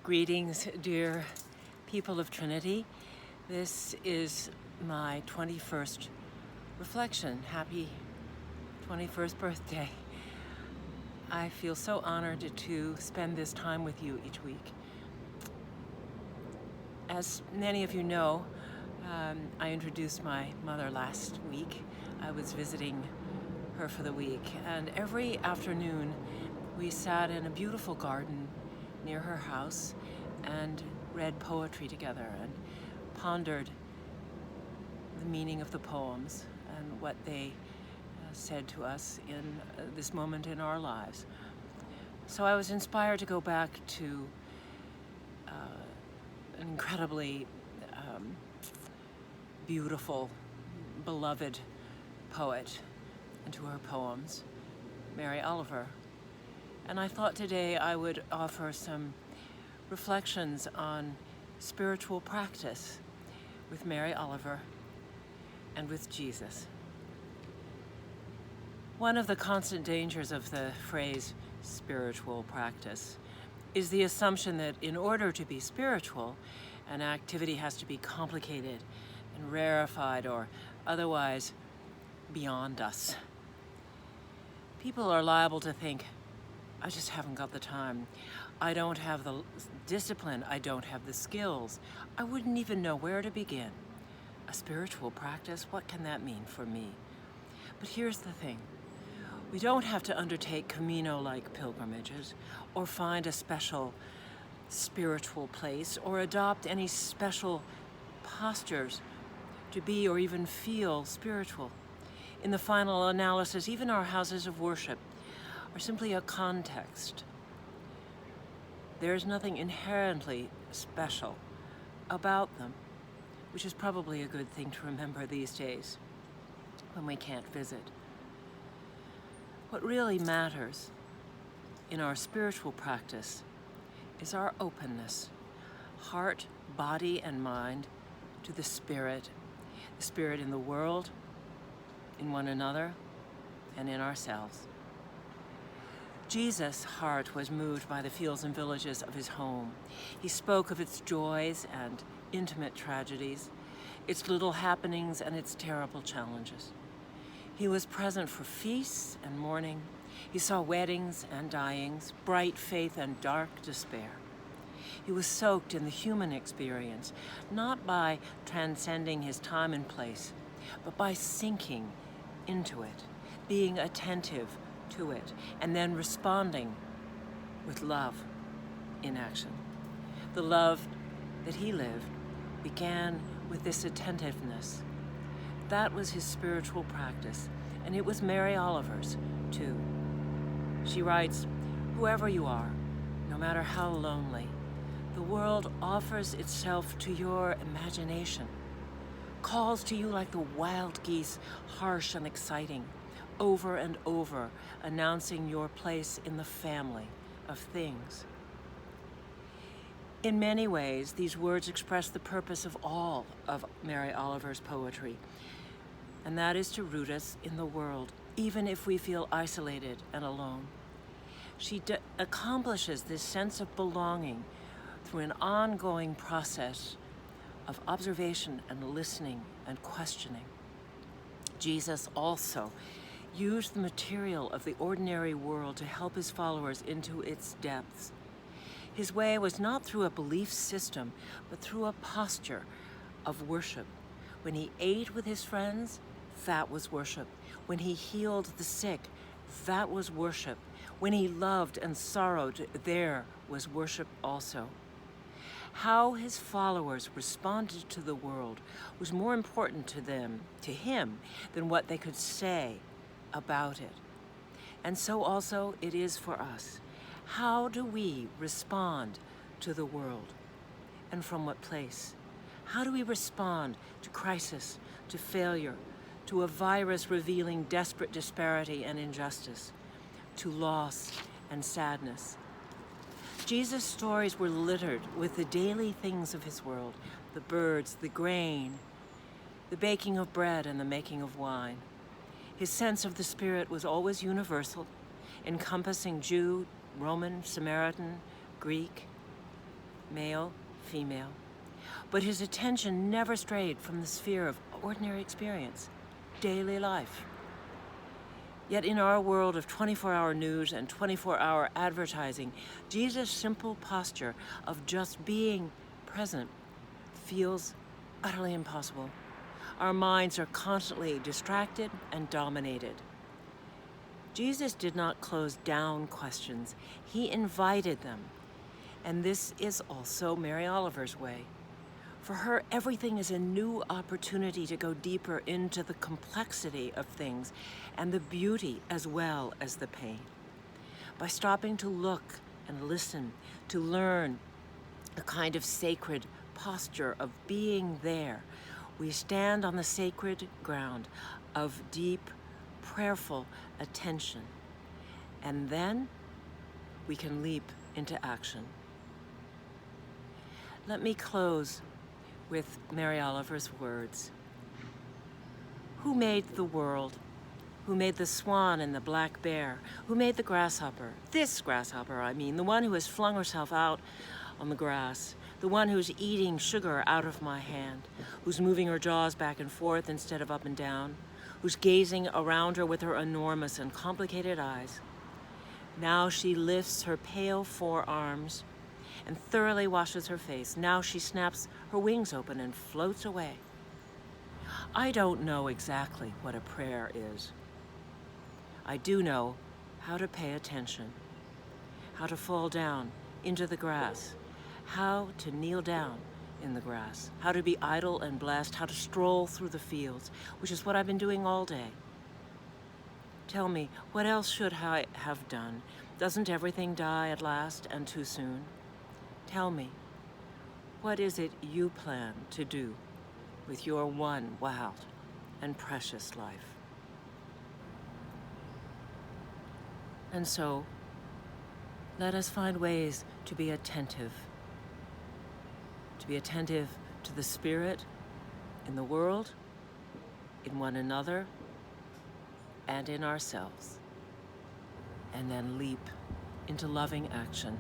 Greetings, dear people of Trinity. This is my 21st reflection. Happy 21st birthday. I feel so honored to spend this time with you each week. As many of you know, I introduced my mother last week. I was visiting her for the week, and every afternoon we sat in a beautiful garden near her house and read poetry together and pondered the meaning of the poems and what they said to us in this moment in our lives. So I was inspired to go back to an incredibly beautiful, beloved poet and to her poems, Mary Oliver. And I thought today I would offer some reflections on spiritual practice with Mary Oliver and with Jesus. One of the constant dangers of the phrase spiritual practice is the assumption that in order to be spiritual, an activity has to be complicated and rarefied or otherwise beyond us. People are liable to think, I just haven't got the time. I don't have the discipline. I don't have the skills. I wouldn't even know where to begin. A spiritual practice, what can that mean for me? But here's the thing. We don't have to undertake Camino-like pilgrimages or find a special spiritual place or adopt any special postures to be or even feel spiritual. In the final analysis, even our houses of worship are simply a context. There's nothing inherently special about them, which is probably a good thing to remember these days when we can't visit. What really matters in our spiritual practice is our openness, heart, body, and mind, to the Spirit in the world, in one another, and in ourselves. Jesus' heart was moved by the fields and villages of his home. He spoke of its joys and intimate tragedies, its little happenings and its terrible challenges. He was present for feasts and mourning. He saw weddings and dyings, bright faith and dark despair. He was soaked in the human experience, not by transcending his time and place, but by sinking into it, being attentive to it, and then responding with love in action. The love that he lived began with this attentiveness. That was his spiritual practice, and it was Mary Oliver's too. She writes, "Whoever you are, no matter how lonely, the world offers itself to your imagination, calls to you like the wild geese, harsh and exciting, over and over, announcing your place in the family of things." In many ways, these words express the purpose of all of Mary Oliver's poetry, and that is to root us in the world, even if we feel isolated and alone. She accomplishes this sense of belonging through an ongoing process of observation and listening and questioning. Jesus also used the material of the ordinary world to help his followers into its depths. His way was not through a belief system, but through a posture of worship. When he ate with his friends, that was worship. When he healed the sick, that was worship. When he loved and sorrowed, there was worship also. How his followers responded to the world was more important to him, than what they could say about it. And so also it is for us. How do we respond to the world? And from what place? How do we respond to crisis, to failure, to a virus revealing desperate disparity and injustice, to loss and sadness? Jesus' stories were littered with the daily things of his world, the birds, the grain, the baking of bread and the making of wine. His sense of the Spirit was always universal, encompassing Jew, Roman, Samaritan, Greek. male, female, but his attention never strayed from the sphere of ordinary experience, daily life. Yet in our world of 24-hour news and 24-hour advertising, Jesus' simple posture of just being present feels utterly impossible. Our minds are constantly distracted and dominated. Jesus did not close down questions. He invited them. And this is also Mary Oliver's way. For her, everything is a new opportunity to go deeper into the complexity of things and the beauty as well as the pain. By stopping to look and listen, to learn a kind of sacred posture of being there, we stand on the sacred ground of deep, prayerful attention. And then we can leap into action. Let me close with Mary Oliver's words. Who made the world? Who made the swan and the black bear? Who made the grasshopper? This grasshopper, I mean, the one who has flung herself out on the grass, the one who's eating sugar out of my hand, who's moving her jaws back and forth instead of up and down, who's gazing around her with her enormous and complicated eyes. Now she lifts her pale forearms and thoroughly washes her face. Now she snaps her wings open and floats away. I don't know exactly what a prayer is. I do know how to pay attention, how to fall down into the grass, how to kneel down in the grass, how to be idle and blessed, how to stroll through the fields, which is what I've been doing all day. Tell me, what else should I have done? Doesn't everything die at last and too soon? Tell me, what is it you plan to do with your one wild and precious life? And so, let us find ways to be attentive to the Spirit in the world, in one another, and in ourselves, and then leap into loving action.